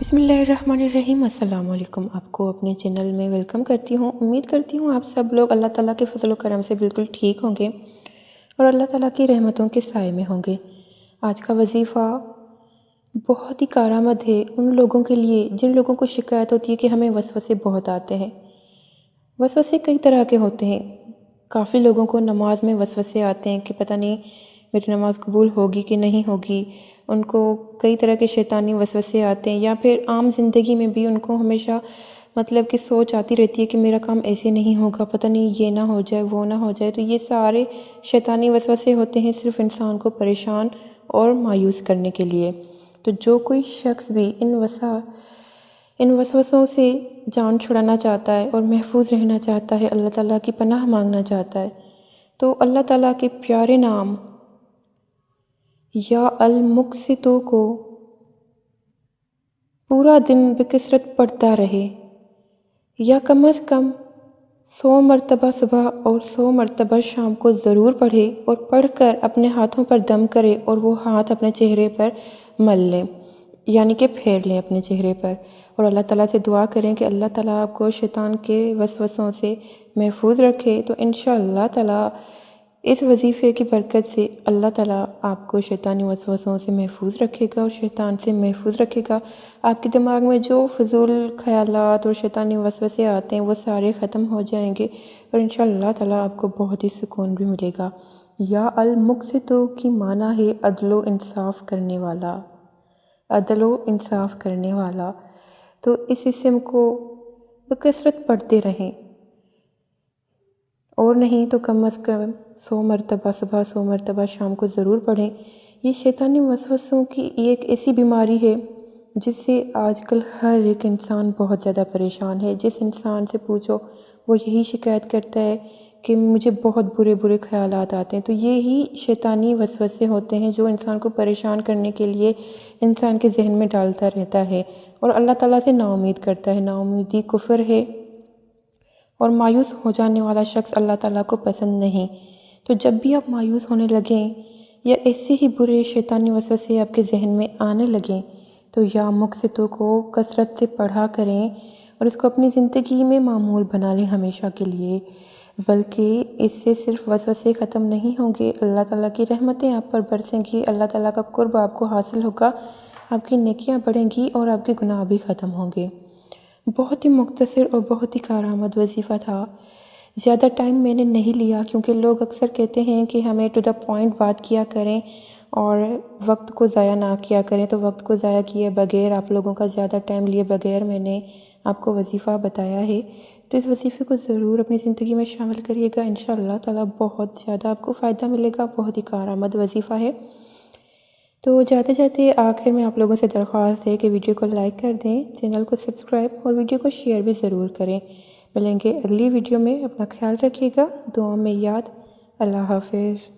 بسم اللہ الرحمن الرحیم۔ السلام علیکم، آپ کو اپنے چینل میں ویلکم کرتی ہوں۔ امید کرتی ہوں آپ سب لوگ اللہ تعالیٰ کے فضل و کرم سے بالکل ٹھیک ہوں گے اور اللہ تعالیٰ کی رحمتوں کے سائے میں ہوں گے۔ آج کا وظیفہ بہت ہی کارآمد ہے ان لوگوں کے لیے جن لوگوں کو شکایت ہوتی ہے کہ ہمیں وسوسے بہت آتے ہیں۔ وسوسے کئی طرح کے ہوتے ہیں۔ کافی لوگوں کو نماز میں وسوسے آتے ہیں کہ پتہ نہیں میری نماز قبول ہوگی کہ نہیں ہوگی۔ ان کو کئی طرح کے شیطانی وسوسے آتے ہیں، یا پھر عام زندگی میں بھی ان کو ہمیشہ کہ سوچ آتی رہتی ہے کہ میرا کام ایسے نہیں ہوگا، پتہ نہیں یہ نہ ہو جائے وہ نہ ہو جائے۔ تو یہ سارے شیطانی وسوسے ہوتے ہیں صرف انسان کو پریشان اور مایوس کرنے کے لیے۔ تو جو کوئی شخص بھی ان وسوسوں سے جان چھڑانا چاہتا ہے اور محفوظ رہنا چاہتا ہے، اللہ تعالیٰ کی پناہ مانگنا چاہتا ہے، تو اللہ تعالیٰ کے پیارے نام یا المقسطوں کو پورا دن بکثرت پڑھتا رہے، یا کم از کم 100 مرتبہ صبح اور 100 مرتبہ شام کو ضرور پڑھے، اور پڑھ کر اپنے ہاتھوں پر دم کرے اور وہ ہاتھ اپنے چہرے پر مل لیں، یعنی کہ پھیر لیں اپنے چہرے پر، اور اللہ تعالیٰ سے دعا کریں کہ اللہ تعالیٰ آپ کو شیطان کے وسوسوں سے محفوظ رکھے۔ تو انشاءاللہ تعالیٰ اس وظیفے کی برکت سے اللہ تعالیٰ آپ کو شیطانی وسوسوں سے محفوظ رکھے گا اور شیطان سے محفوظ رکھے گا۔ آپ کے دماغ میں جو فضول خیالات اور شیطانی وسوسے آتے ہیں وہ سارے ختم ہو جائیں گے، اور انشاءاللہ تعالیٰ آپ کو بہت ہی سکون بھی ملے گا۔ یا المقسطوں کی معنی ہے عدل و انصاف کرنے والا، عدل و انصاف کرنے والا۔ تو اس اسم کو بکثرت پڑھتے رہیں، اور نہیں تو کم از کم 100 مرتبہ صبح 100 مرتبہ شام کو ضرور پڑھیں۔ یہ شیطانی وسوسوں کی ایک ایسی بیماری ہے جس سے آج کل ہر ایک انسان بہت زیادہ پریشان ہے۔ جس انسان سے پوچھو وہ یہی شکایت کرتا ہے کہ مجھے بہت برے خیالات آتے ہیں۔ تو یہی شیطانی وسوسے ہوتے ہیں جو انسان کو پریشان کرنے کے لیے انسان کے ذہن میں ڈالتا رہتا ہے، اور اللہ تعالیٰ سے نا امید کرتا ہے۔ نا امیدی کفر ہے، اور مایوس ہو جانے والا شخص اللہ تعالیٰ کو پسند نہیں۔ تو جب بھی آپ مایوس ہونے لگیں یا ایسے ہی برے شیطانی وسوسے آپ کے ذہن میں آنے لگیں، تو یا مقسطوں کو کثرت سے پڑھا کریں اور اس کو اپنی زندگی میں معمول بنا لیں ہمیشہ کے لیے، بلکہ اس سے صرف وسوسے ختم نہیں ہوں گے، اللہ تعالیٰ کی رحمتیں آپ پر برسیں گی، اللہ تعالیٰ کا قرب آپ کو حاصل ہوگا، آپ کی نیکیاں بڑھیں گی اور آپ کے گناہ بھی ختم ہوں گے۔ بہت ہی مختصر اور بہت ہی کارآمد وظیفہ تھا۔ زیادہ ٹائم میں نے نہیں لیا، کیونکہ لوگ اکثر کہتے ہیں کہ ہمیں ٹو دا پوائنٹ بات کیا کریں اور وقت کو ضائع نہ کیا کریں۔ تو وقت کو ضائع کیے بغیر، آپ لوگوں کا زیادہ ٹائم لیے بغیر میں نے آپ کو وظیفہ بتایا ہے۔ تو اس وظیفے کو ضرور اپنی زندگی میں شامل کریے گا، انشاءاللہ تعالیٰ بہت زیادہ آپ کو فائدہ ملے گا۔ بہت ہی کارآمد وظیفہ ہے۔ تو جاتے آخر میں آپ لوگوں سے درخواست ہے کہ ویڈیو کو لائک کر دیں، چینل کو سبسکرائب اور ویڈیو کو شیئر بھی ضرور کریں۔ ملیں گے اگلی ویڈیو میں، اپنا خیال رکھیے گا، دعاؤں میں یاد۔ اللہ حافظ۔